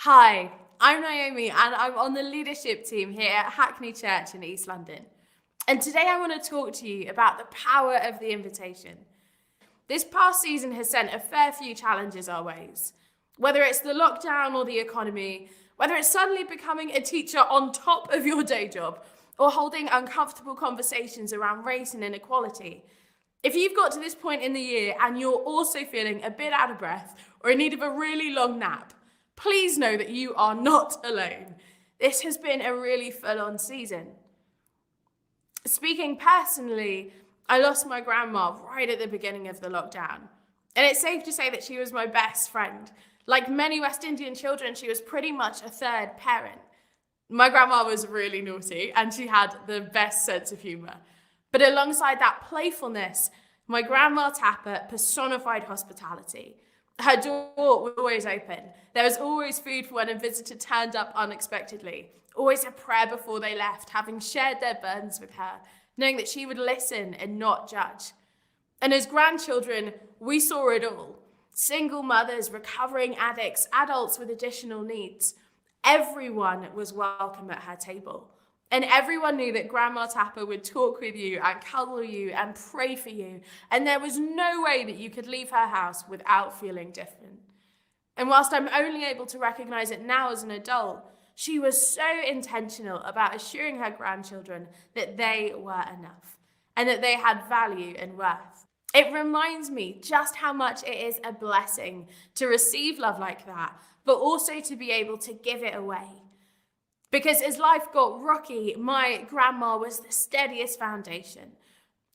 Hi, I'm Naomi and I'm on the leadership team here at Hackney Church in East London. And today I want to talk to you about the power of the invitation. This past season has sent a fair few challenges our ways. Whether it's the lockdown or the economy, whether it's suddenly becoming a teacher on top of your day job, or holding uncomfortable conversations around race and inequality. If you've got to this point in the year and you're also feeling a bit out of breath or in need of a really long nap, please know that you are not alone. This has been a really full-on season. Speaking personally, I lost my grandma right at the beginning of the lockdown. And it's safe to say that she was my best friend. Like many West Indian children, she was pretty much a third parent. My grandma was really naughty and she had the best sense of humour. But alongside that playfulness, my grandma Tapper personified hospitality. Her door was always open. There was always food for when a visitor turned up unexpectedly. Always a prayer before they left, having shared their burdens with her, knowing that she would listen and not judge. And as grandchildren, we saw it all. Single mothers, recovering addicts, adults with additional needs. Everyone was welcome at her table. And everyone knew that Grandma Tapper would talk with you and cuddle you and pray for you. And there was no way that you could leave her house without feeling different. And whilst I'm only able to recognize it now as an adult, she was so intentional about assuring her grandchildren that they were enough and that they had value and worth. It reminds me just how much it is a blessing to receive love like that, but also to be able to give it away. Because as life got rocky, my grandma was the steadiest foundation.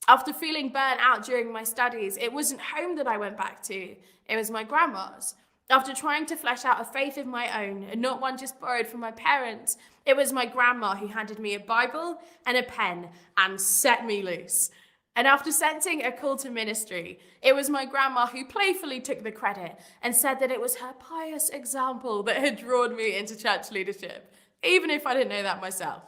After feeling burnt out during my studies, it wasn't home that I went back to, it was my grandma's. After trying to flesh out a faith of my own, and not one just borrowed from my parents, it was my grandma who handed me a Bible and a pen and set me loose. And after sensing a call to ministry, it was my grandma who playfully took the credit and said that it was her pious example that had drawn me into church leadership, even if I didn't know that myself.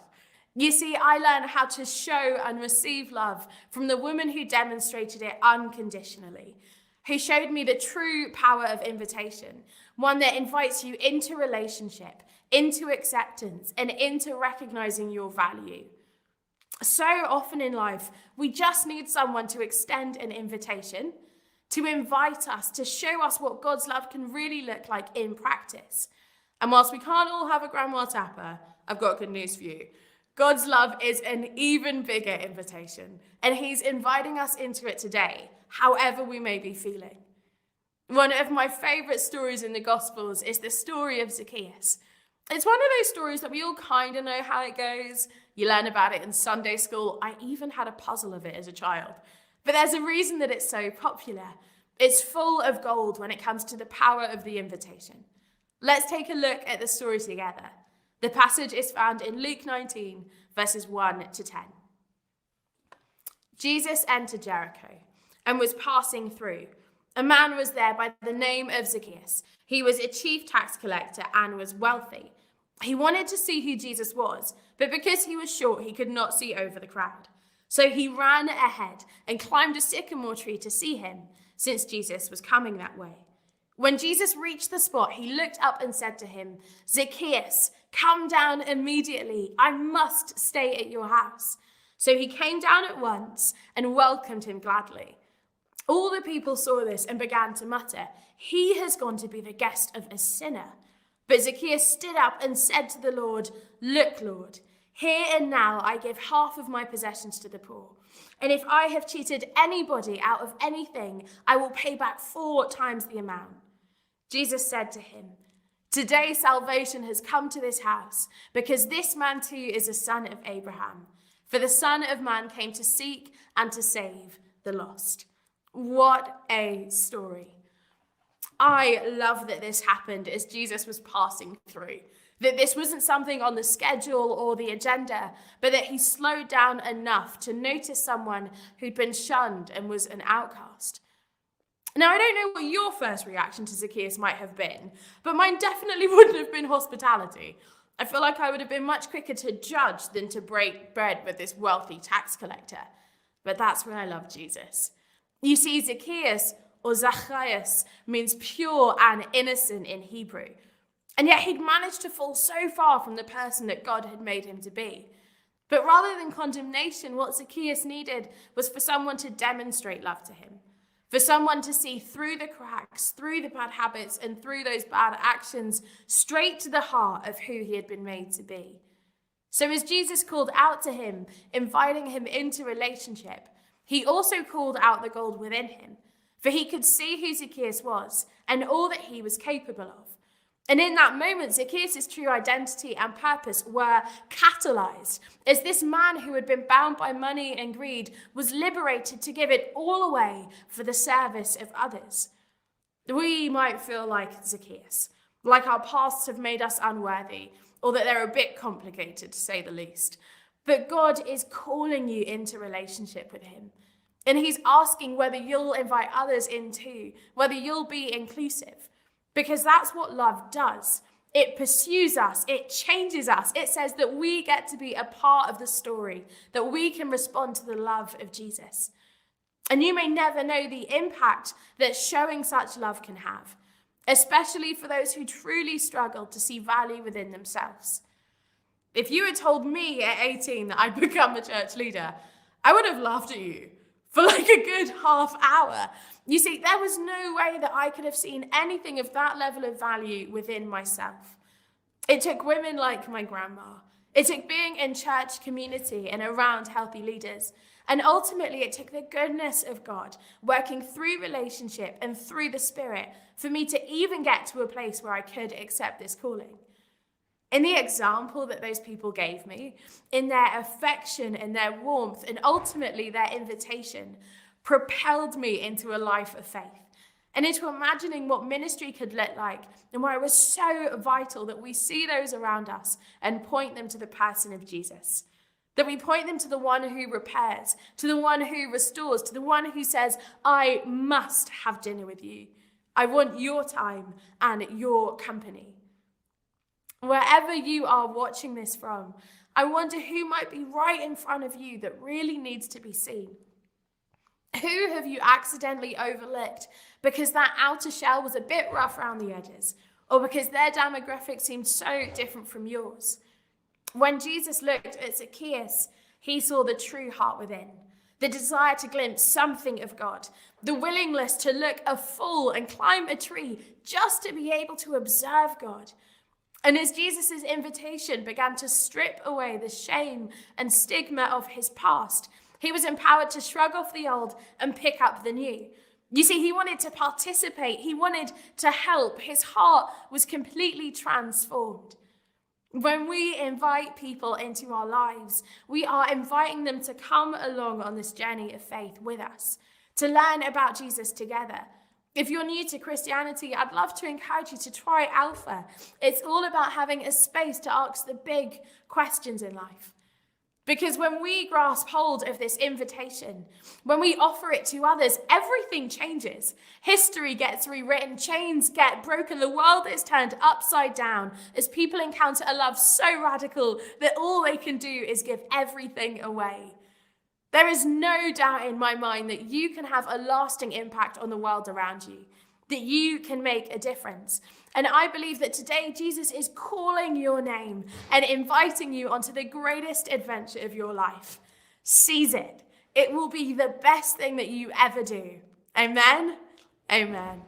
You see, I learned how to show and receive love from the woman who demonstrated it unconditionally, who showed me the true power of invitation, one that invites you into relationship, into acceptance, and into recognizing your value. So often in life, we just need someone to extend an invitation, to invite us, to show us what God's love can really look like in practice. And whilst we can't all have a Grandma Tapper, I've got good news for you. God's love is an even bigger invitation, and he's inviting us into it today, however we may be feeling. One of my favourite stories in the Gospels is the story of Zacchaeus. It's one of those stories that we all kind of know how it goes. You learn about it in Sunday school. I even had a puzzle of it as a child. But there's a reason that it's so popular. It's full of gold when it comes to the power of the invitation. Let's take a look at the story together. The passage is found in Luke 19, verses 1 to 10. Jesus entered Jericho and was passing through. A man was there by the name of Zacchaeus. He was a chief tax collector and was wealthy. He wanted to see who Jesus was, but because he was short, he could not see over the crowd. So he ran ahead and climbed a sycamore tree to see him, since Jesus was coming that way. When Jesus reached the spot, he looked up and said to him, "Zacchaeus, come down immediately. I must stay at your house." So he came down at once and welcomed him gladly. All the people saw this and began to mutter, "He has gone to be the guest of a sinner." But Zacchaeus stood up and said to the Lord, "Look, Lord, here and now I give half of my possessions to the poor. And if I have cheated anybody out of anything, I will pay back 4 times the amount." Jesus said to him, "Today salvation has come to this house, because this man too is a son of Abraham. For the Son of Man came to seek and to save the lost." What a story. I love that this happened as Jesus was passing through. That this wasn't something on the schedule or the agenda, but that he slowed down enough to notice someone who'd been shunned and was an outcast. Now, I don't know what your first reaction to Zacchaeus might have been, but mine definitely wouldn't have been hospitality. I feel like I would have been much quicker to judge than to break bread with this wealthy tax collector. But that's where I love Jesus. You see, Zacchaeus, or Zacchaeus, means pure and innocent in Hebrew. And yet he'd managed to fall so far from the person that God had made him to be. But rather than condemnation, what Zacchaeus needed was for someone to demonstrate love to him, for someone to see through the cracks, through the bad habits, and through those bad actions, straight to the heart of who he had been made to be. So as Jesus called out to him, inviting him into relationship, he also called out the gold within him, for he could see who Zacchaeus was and all that he was capable of. And in that moment, Zacchaeus' true identity and purpose were catalyzed as this man who had been bound by money and greed was liberated to give it all away for the service of others. We might feel like Zacchaeus, like our pasts have made us unworthy, or that they're a bit complicated, to say the least. But God is calling you into relationship with him. And he's asking whether you'll invite others in too, whether you'll be inclusive. Because that's what love does. It pursues us. It changes us. It says that we get to be a part of the story, that we can respond to the love of Jesus. And you may never know the impact that showing such love can have, especially for those who truly struggle to see value within themselves. If you had told me at 18 that I'd become a church leader, I would have laughed at you for like a good half hour. You see, there was no way that I could have seen anything of that level of value within myself. It took women like my grandma. It took being in church community and around healthy leaders. And ultimately, it took the goodness of God working through relationship and through the Spirit for me to even get to a place where I could accept this calling. In the example that those people gave me, in their affection and their warmth, and ultimately their invitation, propelled me into a life of faith and into imagining what ministry could look like, and why it was so vital that we see those around us and point them to the person of Jesus. That we point them to the one who repairs, to the one who restores, to the one who says, I must have dinner with you. I want your time and your company. Wherever you are watching this from, I wonder who might be right in front of you that really needs to be seen. Who have you accidentally overlooked because that outer shell was a bit rough around the edges, or because their demographic seemed so different from yours? When Jesus looked at Zacchaeus, he saw the true heart within, the desire to glimpse something of God, the willingness to look a fool and climb a tree just to be able to observe God. And as Jesus' invitation began to strip away the shame and stigma of his past, he was empowered to shrug off the old and pick up the new. You see, he wanted to participate. He wanted to help. His heart was completely transformed. When we invite people into our lives, we are inviting them to come along on this journey of faith with us, to learn about Jesus together. If you're new to Christianity, I'd love to encourage you to try Alpha. It's all about having a space to ask the big questions in life. Because when we grasp hold of this invitation, when we offer it to others, everything changes. History gets rewritten, chains get broken, the world is turned upside down as people encounter a love so radical that all they can do is give everything away. There is no doubt in my mind that you can have a lasting impact on the world around you, that you can make a difference. And I believe that today Jesus is calling your name and inviting you onto the greatest adventure of your life. Seize it. It will be the best thing that you ever do. Amen? Amen.